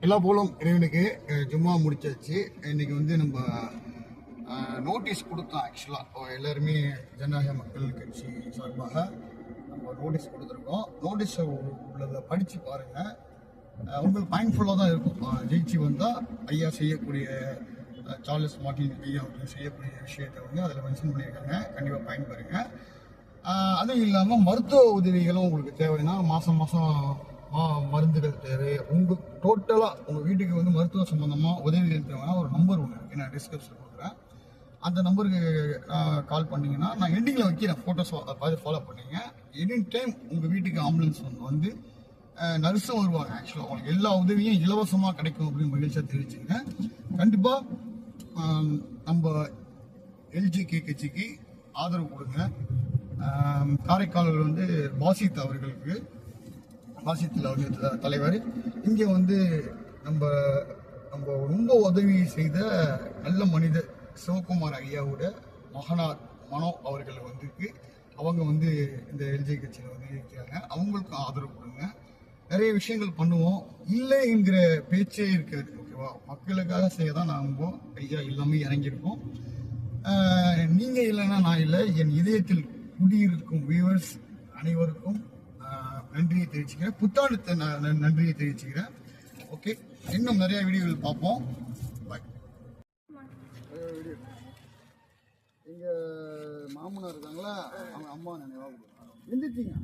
எல்லா போலும் இறைவனுக்கு ஜும்மா முடிச்சாச்சு. இன்னைக்கு வந்து நம்ம நோட்டீஸ் கொடுத்தோம். ஆக்சுவலாக எல்லாருமே ஜனநாயக மக்கள் கட்சி சார்பாக நம்ம நோட்டீஸ் கொடுத்துருக்கோம். நோட்டீஸை உள்ளதை படித்து பாருங்கள், உங்களுக்கு பயன்ஃபுல்லாக தான் இருக்கும். ஜெயிச்சு வந்தால் ஐயா செய்யக்கூடிய சார்லஸ் மார்ட்டின் ஐயா அவர்கள் செய்யக்கூடிய விஷயத்தை வந்து அதில் மென்ஷன் பண்ணியிருக்காங்க. கண்டிப்பாக பயன்பெறுங்க. அதுவும் இல்லாமல் மருத்துவ உதவிகளும் உங்களுக்கு தேவைன்னா மாதம் மருந்துகள் தேவை. உங்கள் டோட்டலாக உங்கள் வீட்டுக்கு வந்து மருத்துவ சம்மந்தமாக உதவிகள் தேவைன்னா ஒரு நம்பர் ஒன்று இருக்குது, நான் டிஸ்கிரிப்ஷனில் கொடுக்குறேன். அந்த நம்பருக்கு கால் பண்ணிங்கன்னா நான் எண்டிங்கில் வைக்கிறேன், ஃபோட்டோஸ் பார்த்து ஃபாலோ பண்ணிங்க. எனி டைம் உங்கள் வீட்டுக்கு ஆம்புலன்ஸ் வந்து நர்ஸும் வருவாங்க. ஆக்சுவலாக உங்களுக்கு எல்லா உதவியும் இலவசமாக கிடைக்கும் அப்படின்னு மகிழ்ச்சியாக தெரிவிச்சுங்க. கண்டிப்பாக நம்ம எல்ஜிகே கட்சிக்கு ஆதரவு கொடுங்க. காரைக்காலில் வந்து பாசித் அவர்களுக்கு, பாசித் தலைவர் இங்கே வந்து நம்ம ரொம்ப உதவி செய்த நல்ல மனிதர் சிவகுமார் ஐயாவோட மகனார் மனோ அவர்கள் வந்துருக்கு. அவங்க வந்து இந்த எல்ஜி கட்சியில் வந்து இருக்கிறாங்க. அவங்களுக்கு ஆதரவு கொடுங்க. நிறைய விஷயங்கள் பண்ணுவோம். இல்லை என்கிற பேச்சே இருக்காது. ஓகேவா? மக்களுக்காக செய்ய தான் நாங்கள் ஐயா எல்லாமே இறங்கியிருக்கோம். நீங்கள் இல்லைன்னா நான் இல்லை. என் இதயத்தில் குடியிருக்கும் வியூவர்ஸ் அனைவருக்கும் நன்றியை தெரிவிச்சுக்கிறேன். புத்தாண்டு நன்றியை தெரிவிச்சுக்கிறேன். ஓகே, இன்னும் நிறைய வீடியோவில் பார்ப்போம். பாய். எங்கள் மாமனார் இருக்காங்களா, அவங்க அம்மா நினைவாக எந்திரிச்சிங்க.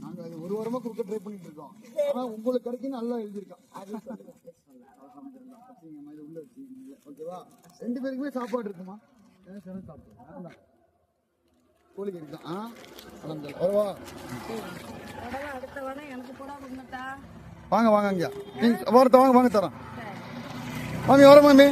நாங்கள் அது ஒரு வாரமாக கொடுக்க ட்ரை பண்ணிட்டு இருக்கோம். ஆனால் உங்களுக்கு கிடைக்கும் நல்லா எழுதியிருக்கோம். உள்ள வச்சுக்கீங்க. ஓகேவா? 2 பேருக்குமே சாப்பாடு இருக்குமா? சாப்பிடுங்க. கோழிக்கு இருக்கான். வரவா? வாங்க வாங்க, இங்கே வாங்க தரேன். மாமி வர மாமி.